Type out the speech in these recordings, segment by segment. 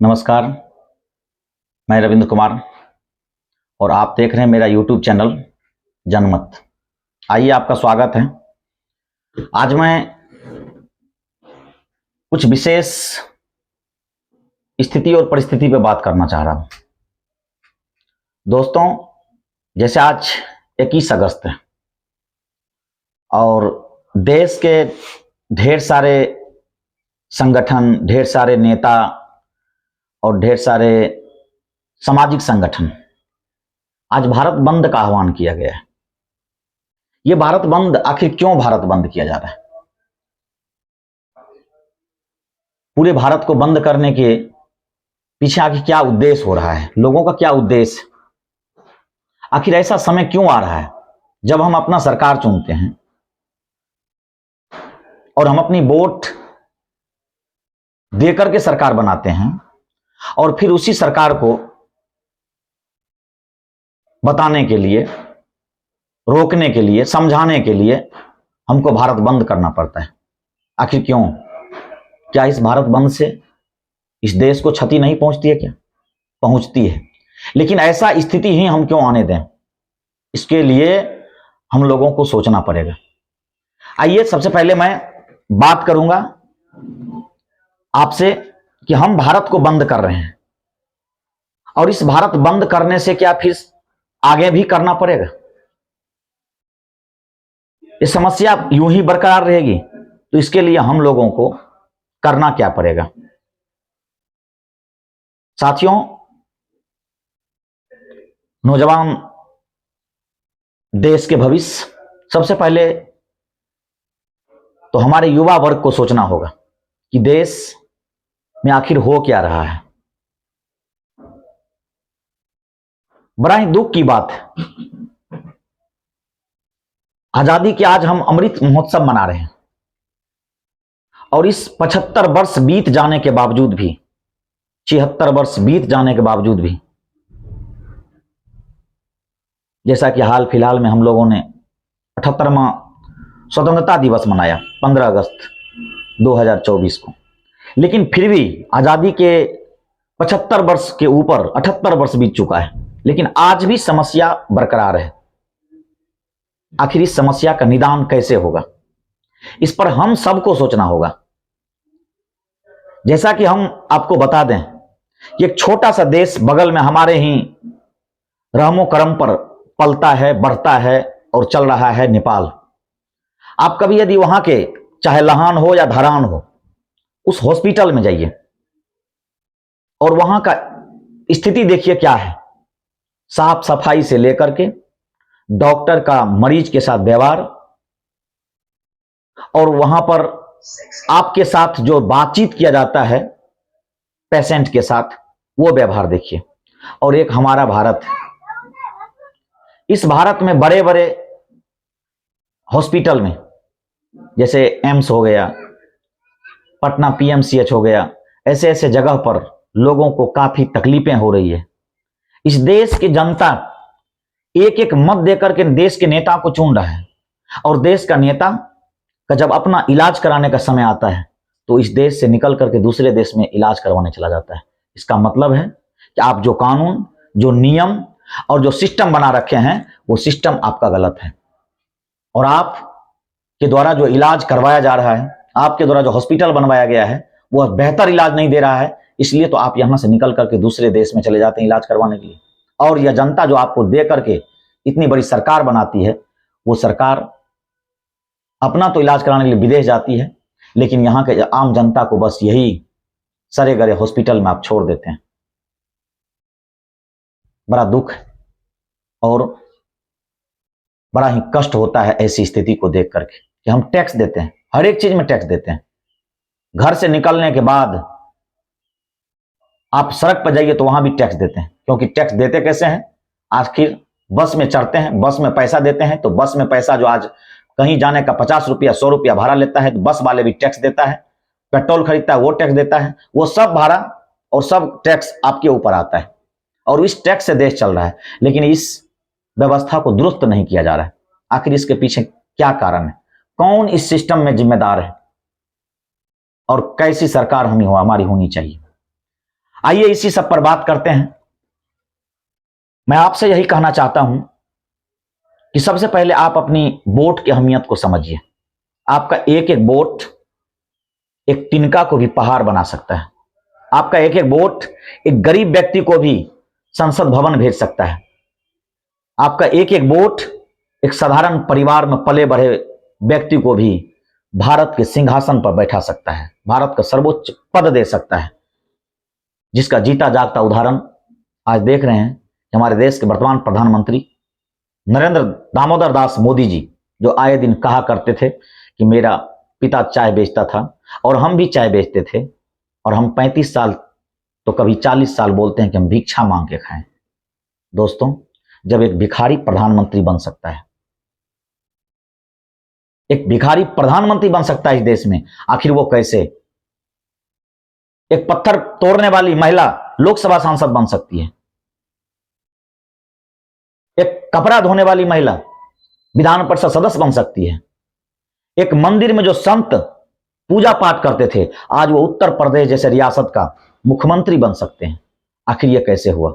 नमस्कार, मैं रविंद्र कुमार और आप देख रहे हैं मेरा YouTube चैनल जनमत। आइए, आपका स्वागत है। आज मैं कुछ विशेष स्थिति और परिस्थिति पर बात करना चाह रहा हूं। दोस्तों, जैसे आज 21 अगस्त है और देश के ढेर सारे संगठन, ढेर सारे नेता और ढेर सारे सामाजिक संगठन आज भारत बंद का आह्वान किया गया है। ये भारत बंद आखिर क्यों भारत बंद किया जा रहा है? पूरे भारत को बंद करने के पीछे आखिर क्या उद्देश्य हो रहा है? लोगों का क्या उद्देश्य? आखिर ऐसा समय क्यों आ रहा है जब हम अपना सरकार चुनते हैं और हम अपनी वोट देकर के सरकार बनाते हैं और फिर उसी सरकार को बताने के लिए, रोकने के लिए, समझाने के लिए हमको भारत बंद करना पड़ता है? आखिर क्यों? क्या इस भारत बंद से इस देश को क्षति नहीं पहुंचती है? क्या पहुंचती है, लेकिन ऐसा स्थिति ही हम क्यों आने दें? इसके लिए हम लोगों को सोचना पड़ेगा। आइए, सबसे पहले मैं बात करूंगा आपसे कि हम भारत को बंद कर रहे हैं और इस भारत बंद करने से क्या फिर आगे भी करना पड़ेगा? ये समस्या यूं ही बरकरार रहेगी? तो इसके लिए हम लोगों को करना क्या पड़ेगा? साथियों, नौजवान देश के भविष्य, सबसे पहले तो हमारे युवा वर्ग को सोचना होगा कि देश में आखिर हो क्या रहा है। बड़ा ही दुख की बात है, आजादी के आज हम अमृत महोत्सव मना रहे हैं और इस 75 वर्ष बीत जाने के बावजूद भी, 76 वर्ष बीत जाने के बावजूद भी, जैसा कि हाल फिलहाल में हम लोगों ने 78वां स्वतंत्रता दिवस मनाया 15 अगस्त 2024 को, लेकिन फिर भी आजादी के 75 वर्ष के ऊपर 78 वर्ष बीत चुका है, लेकिन आज भी समस्या बरकरार है। आखिर इस समस्या का निदान कैसे होगा? इस पर हम सबको सोचना होगा। जैसा कि हम आपको बता दें कि एक छोटा सा देश बगल में हमारे ही रहमो करम पर पलता है, बढ़ता है और चल रहा है, नेपाल। आप कभी यदि वहां के, चाहे लहान हो या धरान हो, उस हॉस्पिटल में जाइए और वहां का स्थिति देखिए क्या है। साफ सफाई से लेकर के डॉक्टर का मरीज के साथ व्यवहार और वहां पर आपके साथ जो बातचीत किया जाता है पेशेंट के साथ, वो व्यवहार देखिए। और एक हमारा भारत है, इस भारत में बड़े बड़े हॉस्पिटल में, जैसे एम्स हो गया, पटना पीएमसीएच हो गया, ऐसे ऐसे जगह पर लोगों को काफी तकलीफें हो रही है। इस देश की जनता एक एक मत देकर के देश के नेता को चुन रहा है और देश का नेता का जब अपना इलाज कराने का समय आता है तो इस देश से निकल करके दूसरे देश में इलाज करवाने चला जाता है। इसका मतलब है कि आप जो कानून, जो नियम और जो सिस्टम बना रखे हैं, वो सिस्टम आपका गलत है और आप के द्वारा जो इलाज करवाया जा रहा है, आपके द्वारा जो हॉस्पिटल बनवाया गया है, वो बेहतर इलाज नहीं दे रहा है। इसलिए तो आप यहां से निकल करके दूसरे देश में चले जाते हैं इलाज करवाने के लिए। और यह जनता जो आपको दे करके इतनी बड़ी सरकार बनाती है, वो सरकार अपना तो इलाज कराने के लिए विदेश जाती है, लेकिन यहां के आम जनता को बस यही सरे गरे हॉस्पिटल में आप छोड़ देते हैं। बड़ा दुख है और बड़ा ही कष्ट होता है ऐसी स्थिति को देख करके कि हम टैक्स देते हैं, हर एक चीज में टैक्स देते हैं। घर से निकलने के बाद आप सड़क पर जाइए तो वहां भी टैक्स देते हैं, क्योंकि टैक्स देते कैसे हैं? आखिर बस में चढ़ते हैं, बस में पैसा देते हैं, तो बस में पैसा जो आज कहीं जाने का 50 रुपया 100 रुपया भाड़ा लेता है, तो बस वाले भी टैक्स देता है। पेट्रोल खरीदता है, वो टैक्स देता है। वो सब भाड़ा और सब टैक्स आपके ऊपर आता है और इस टैक्स से देश चल रहा है, लेकिन इस व्यवस्था को दुरुस्त नहीं किया जा रहा है। आखिर इसके पीछे क्या कारण है? कौन इस सिस्टम में जिम्मेदार है और कैसी सरकार हमारी होनी चाहिए? आइए इसी सब पर बात करते हैं। मैं आपसे यही कहना चाहता हूं कि सबसे पहले आप अपनी वोट की अहमियत को समझिए। आपका एक एक वोट एक तिनका को भी पहाड़ बना सकता है। आपका एक एक वोट एक गरीब व्यक्ति को भी संसद भवन भेज सकता है। आपका एक एक वोट एक साधारण परिवार में पले बढ़े व्यक्ति को भी भारत के सिंहासन पर बैठा सकता है, भारत का सर्वोच्च पद दे सकता है, जिसका जीता जागता उदाहरण आज देख रहे हैं कि हमारे देश के वर्तमान प्रधानमंत्री नरेंद्र दामोदर दास मोदी जी, जो आए दिन कहा करते थे कि मेरा पिता चाय बेचता था और हम भी चाय बेचते थे और हम 35 साल तो कभी 40 साल बोलते हैं कि हम भिक्षा मांग के खाएं। दोस्तों, जब एक भिखारी प्रधानमंत्री बन सकता है, एक भिखारी प्रधानमंत्री बन सकता है इस देश में, आखिर वो कैसे? एक पत्थर तोड़ने वाली महिला लोकसभा सांसद बन सकती है, एक कपड़ा धोने वाली महिला विधान परिषद सदस्य बन सकती है, एक मंदिर में जो संत पूजा पाठ करते थे आज वो उत्तर प्रदेश जैसे रियासत का मुख्यमंत्री बन सकते हैं। आखिर ये कैसे हुआ?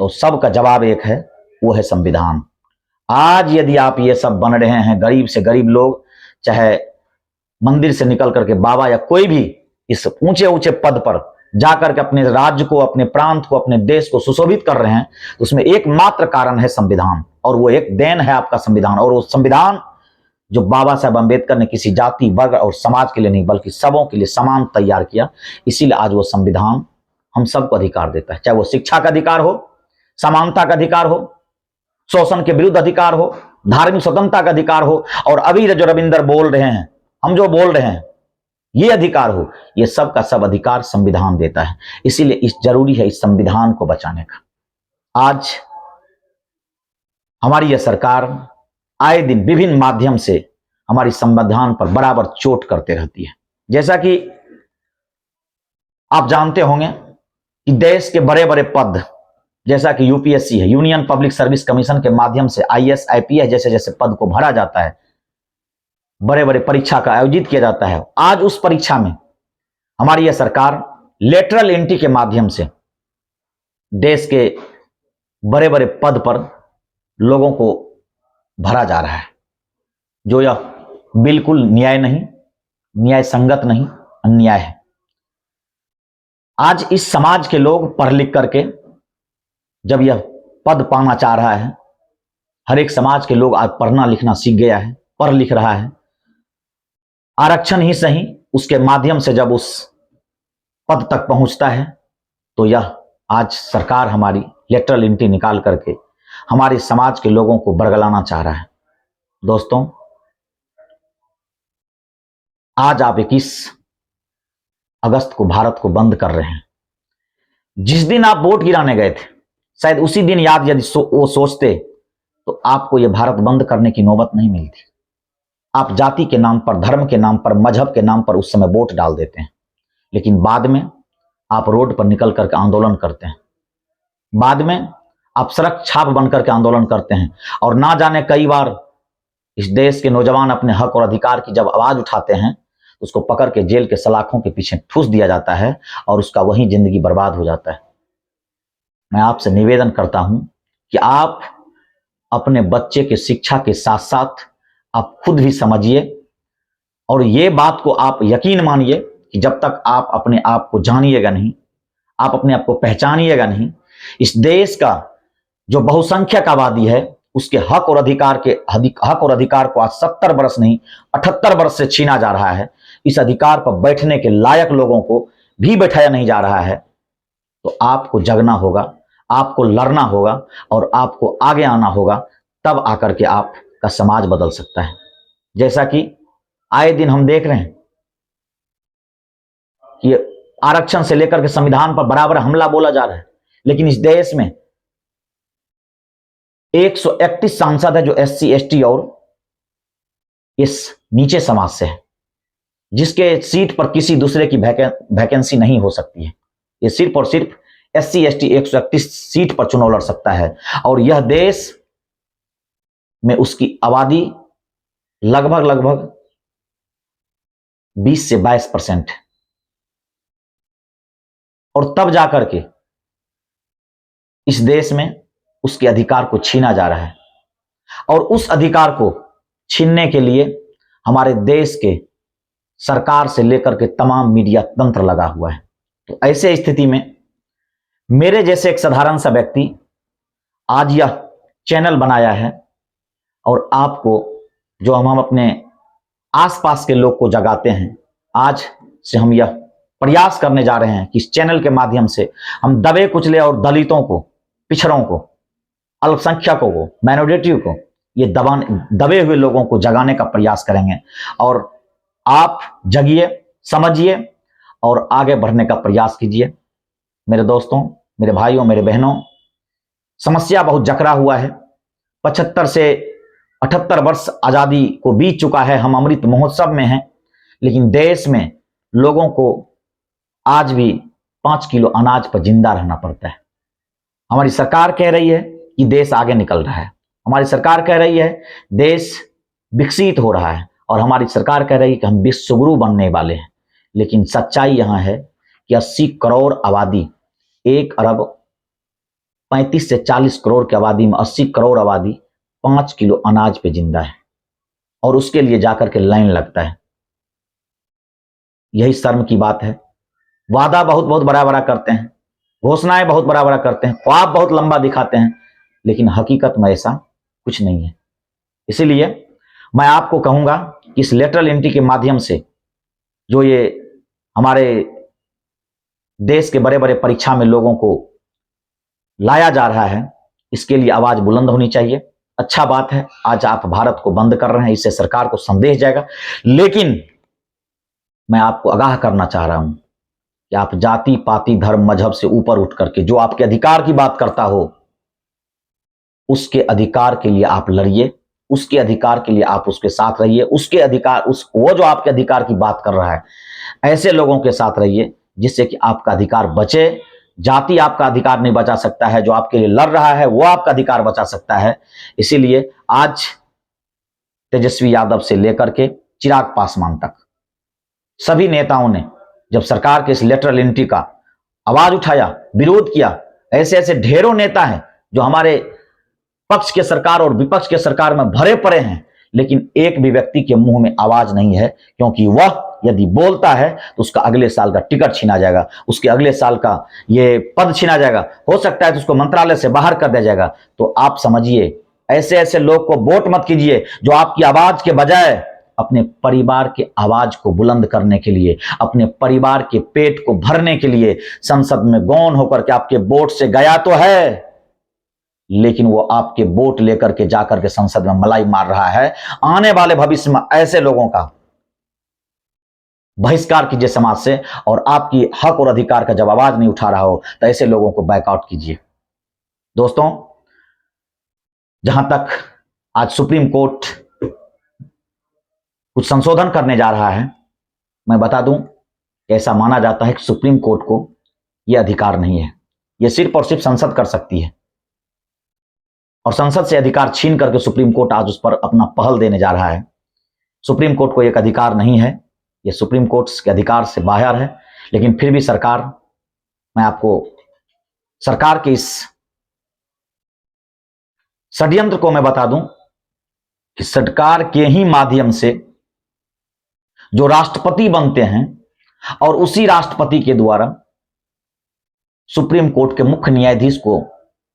तो सबका जवाब एक है, वो है संविधान। आज यदि आप ये सब बन रहे हैं, गरीब से गरीब लोग, चाहे मंदिर से निकल करके बाबा या कोई भी इस ऊंचे ऊंचे पद पर जाकर के अपने राज्य को, अपने प्रांत को, अपने देश को सुशोभित कर रहे हैं, तो उसमें एकमात्र कारण है संविधान, और वो एक देन है आपका संविधान। और वो संविधान जो बाबा साहब अम्बेडकर ने किसी जाति, वर्ग और समाज के लिए नहीं बल्कि सबों के लिए समान तैयार किया, इसीलिए आज वो संविधान हम सबको अधिकार देता है, चाहे वो शिक्षा का अधिकार हो, समानता का अधिकार हो, शोषण के विरुद्ध अधिकार हो, धार्मिक स्वतंत्रता का अधिकार हो, और अभी जो रविंदर बोल रहे हैं, हम जो बोल रहे हैं, ये अधिकार हो, ये सब का सब अधिकार संविधान देता है। इसीलिए इस जरूरी है इस संविधान को बचाने का। आज हमारी यह सरकार आए दिन विभिन्न माध्यम से हमारी संविधान पर बराबर चोट करते रहती है। जैसा कि आप जानते होंगे कि देश के बड़े बड़े पद, जैसा कि यूपीएससी है, यूनियन पब्लिक सर्विस कमीशन के माध्यम से आईएएस, आईपीएस जैसे जैसे पद को भरा जाता है, बड़े बड़े परीक्षा का आयोजित किया जाता है। आज उस परीक्षा में हमारी यह सरकार लेटरल एंट्री के माध्यम से देश के बड़े बड़े पद पर लोगों को भरा जा रहा है, जो यह बिल्कुल न्याय नहीं, न्याय संगत नहीं, अन्याय है। आज इस समाज के लोग पढ़ लिख करके जब यह पद पाना चाह रहा है, हर एक समाज के लोग आज पढ़ना लिखना सीख गया है, पढ़ लिख रहा है, आरक्षण ही सही उसके माध्यम से जब उस पद तक पहुंचता है, तो यह आज सरकार हमारी लेटरल एंट्री निकाल करके हमारे समाज के लोगों को बरगलाना चाह रहा है। दोस्तों, आज आप 21 अगस्त को भारत को बंद कर रहे हैं। जिस दिन आप वोट गिराने गए थे, शायद उसी दिन याद यदि वो सोचते तो आपको यह भारत बंद करने की नौबत नहीं मिलती। आप जाति के नाम पर, धर्म के नाम पर, मजहब के नाम पर उस समय वोट डाल देते हैं, लेकिन बाद में आप रोड पर निकल करके आंदोलन करते हैं, बाद में आप सड़क छाप बन करके आंदोलन करते हैं, और ना जाने कई बार इस देश के नौजवान अपने हक और अधिकार की जब आवाज उठाते हैं तो उसको पकड़ के जेल के सलाखों के पीछे ठूस दिया जाता है और उसका वही जिंदगी बर्बाद हो जाता है। मैं आपसे निवेदन करता हूं कि आप अपने बच्चे के शिक्षा के साथ साथ आप खुद भी समझिए, और ये बात को आप यकीन मानिए कि जब तक आप अपने आप को जानिएगा नहीं, आप अपने आप को पहचानिएगा नहीं, इस देश का जो बहुसंख्यक आबादी है उसके हक और अधिकार को आज 70 वर्ष नहीं 78 वर्ष से छीना जा रहा है। इस अधिकार पर बैठने के लायक लोगों को भी बैठाया नहीं जा रहा है। तो आपको जगना होगा, आपको लड़ना होगा और आपको आगे आना होगा, तब आकर के आपका समाज बदल सकता है। जैसा कि आए दिन हम देख रहे हैं कि आरक्षण से लेकर के संविधान पर बराबर हमला बोला जा रहा है, लेकिन इस देश में 131 सांसद है जो एससी, एसटी और इस नीचे समाज से है, जिसके सीट पर किसी दूसरे की वैकेंसी नहीं हो सकती है। ये सिर्फ और सिर्फ एससी, एसटी 131 सीट पर चुनाव लड़ सकता है, और यह देश में उसकी आबादी लगभग 20 से 22% है। और तब जाकर के इस देश में उसके अधिकार को छीना जा रहा है। और उस अधिकार को छीनने के लिए हमारे देश के सरकार से लेकर के तमाम मीडिया तंत्र लगा हुआ है। तो ऐसे स्थिति में मेरे जैसे एक साधारण सा व्यक्ति आज यह चैनल बनाया है और आपको, जो हम अपने आसपास के लोग को जगाते हैं, आज से हम यह प्रयास करने जा रहे हैं कि इस चैनल के माध्यम से हम दबे कुचले और दलितों को, पिछड़ों को, अल्पसंख्यकों को, माइनॉरिटी को, ये दबे हुए लोगों को जगाने का प्रयास करेंगे। और आप जगिए, समझिए और आगे बढ़ने का प्रयास कीजिए। मेरे दोस्तों, मेरे भाइयों, मेरे बहनों, समस्या बहुत जकड़ा हुआ है। 75 से 78 वर्ष आजादी को बीत चुका है, हम अमृत महोत्सव में हैं, लेकिन देश में लोगों को आज भी 5 किलो अनाज पर जिंदा रहना पड़ता है। हमारी सरकार कह रही है कि देश आगे निकल रहा है, हमारी सरकार कह रही है देश विकसित हो रहा है, और हमारी सरकार कह रही है कि हम विश्वगुरु बनने वाले हैं। लेकिन सच्चाई यहां है कि 80 करोड़ आबादी, 1 अरब 35 से 40 करोड़ की आबादी में 80 करोड़ आबादी 5 किलो अनाज पे जिंदा है, और उसके लिए जाकर के लाइन लगता है। यही शर्म की बात है। वादा बहुत बहुत बड़ा बड़ा करते हैं, घोषणाएं बहुत बड़ा बड़ा करते हैं, ख्वाब बहुत लंबा दिखाते हैं, लेकिन हकीकत में ऐसा कुछ नहीं है। इसीलिए मैं आपको कहूंगा कि इस लेटरल एंट्री के माध्यम से जो ये हमारे देश के बड़े बड़े परीक्षा में लोगों को लाया जा रहा है, इसके लिए आवाज बुलंद होनी चाहिए। अच्छा बात है, आज आप भारत को बंद कर रहे हैं, इससे सरकार को संदेश जाएगा। लेकिन मैं आपको आगाह करना चाह रहा हूं कि आप जाति, पाति, धर्म, मजहब से ऊपर उठ करके जो आपके अधिकार की बात करता हो, उसके अधिकार के लिए आप लड़िए, उसके अधिकार के लिए आप उसके साथ रहिए, उसके अधिकार, वो जो आपके अधिकार की बात कर रहा है, ऐसे लोगों के साथ रहिए जिससे कि आपका अधिकार बचे। जाति आपका अधिकार नहीं बचा सकता है, जो आपके लिए लड़ रहा है वो आपका अधिकार बचा सकता है। इसीलिए आज तेजस्वी यादव से लेकर के चिराग पासवान तक सभी नेताओं ने जब सरकार के इस लेटरल एंट्री का आवाज उठाया, विरोध किया, ऐसे ऐसे ढेरों नेता हैं जो हमारे पक्ष के सरकार और विपक्ष के सरकार में भरे पड़े हैं, लेकिन एक भी व्यक्ति के मुंह में आवाज नहीं है, क्योंकि वह यदि बोलता है तो उसका अगले साल का टिकट छीना जाएगा, उसके अगले साल का ये पद छीना जाएगा, हो सकता है तो उसको मंत्रालय से बाहर कर दिया जाएगा। तो आप समझिए, ऐसे ऐसे लोग को वोट मत कीजिए जो आपकी आवाज के बजाय अपने परिवार के आवाज को बुलंद करने के लिए, अपने परिवार के पेट को भरने के लिए संसद में गौन होकर के आपके वोट से गया तो है, लेकिन वो आपके वोट लेकर के जाकर के संसद में मलाई मार रहा है। आने वाले भविष्य में ऐसे लोगों का बहिष्कार कीजिए समाज से, और आपकी हक और अधिकार का जब आवाज नहीं उठा रहा हो तो ऐसे लोगों को बैकआउट कीजिए। दोस्तों, जहां तक आज सुप्रीम कोर्ट कुछ संशोधन करने जा रहा है, मैं बता दूं कि ऐसा माना जाता है कि सुप्रीम कोर्ट को यह अधिकार नहीं है, यह सिर्फ और सिर्फ संसद कर सकती है, और संसद से अधिकार छीन करके सुप्रीम कोर्ट आज उस पर अपना पहल देने जा रहा है। सुप्रीम कोर्ट को एक अधिकार नहीं है, यह सुप्रीम कोर्ट के अधिकार से बाहर है। लेकिन फिर भी सरकार, मैं आपको सरकार के इस षड्यंत्र को मैं बता दूं कि सरकार के ही माध्यम से जो राष्ट्रपति बनते हैं और उसी राष्ट्रपति के द्वारा सुप्रीम कोर्ट के मुख्य न्यायाधीश को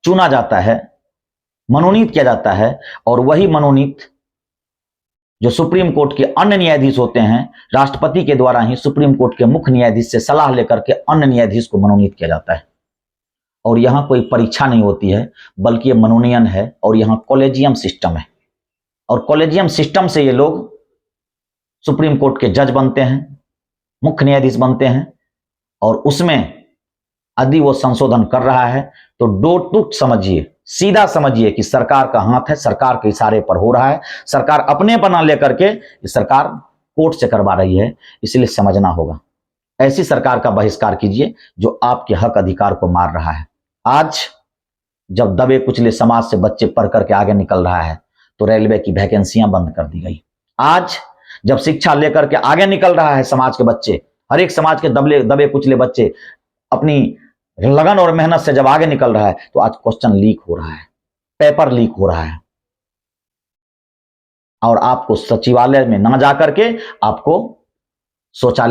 चुना जाता है, मनोनीत किया जाता है, और वही मनोनीत जो सुप्रीम कोर्ट के अन्य न्यायाधीश होते हैं, राष्ट्रपति के द्वारा ही सुप्रीम कोर्ट के मुख्य न्यायाधीश से सलाह लेकर के अन्य न्यायाधीश को मनोनीत किया जाता है। और यहां कोई परीक्षा नहीं होती है, बल्कि ये मनोनयन है, और यहां कॉलेजियम सिस्टम है, और कॉलेजियम सिस्टम से ये लोग सुप्रीम कोर्ट के जज बनते हैं, मुख्य न्यायाधीश बनते हैं, और उसमें यदि वो संशोधन कर रहा है तो डो टू समझिए, सीधा समझिए कि सरकार का हाथ है, सरकार के इशारे पर हो रहा है, सरकार अपने बना लेकर के सरकार कोर्ट से करवा रही है। इसलिए समझना होगा, ऐसी सरकार का बहिष्कार कीजिए जो आपके हक अधिकार को मार रहा है। आज जब दबे कुचले समाज से बच्चे पढ़ करके आगे निकल रहा है तो रेलवे की वैकेंसियां बंद कर दी गई। आज जब शिक्षा लेकर के आगे निकल रहा है समाज के बच्चे, हर एक समाज के दबे कुचले बच्चे अपनी लगन और मेहनत से जब आगे निकल रहा है, तो आज क्वेश्चन लीक हो रहा है, पेपर लीक हो रहा है, और आपको सचिवालय में ना जाकर के आपको शौचालय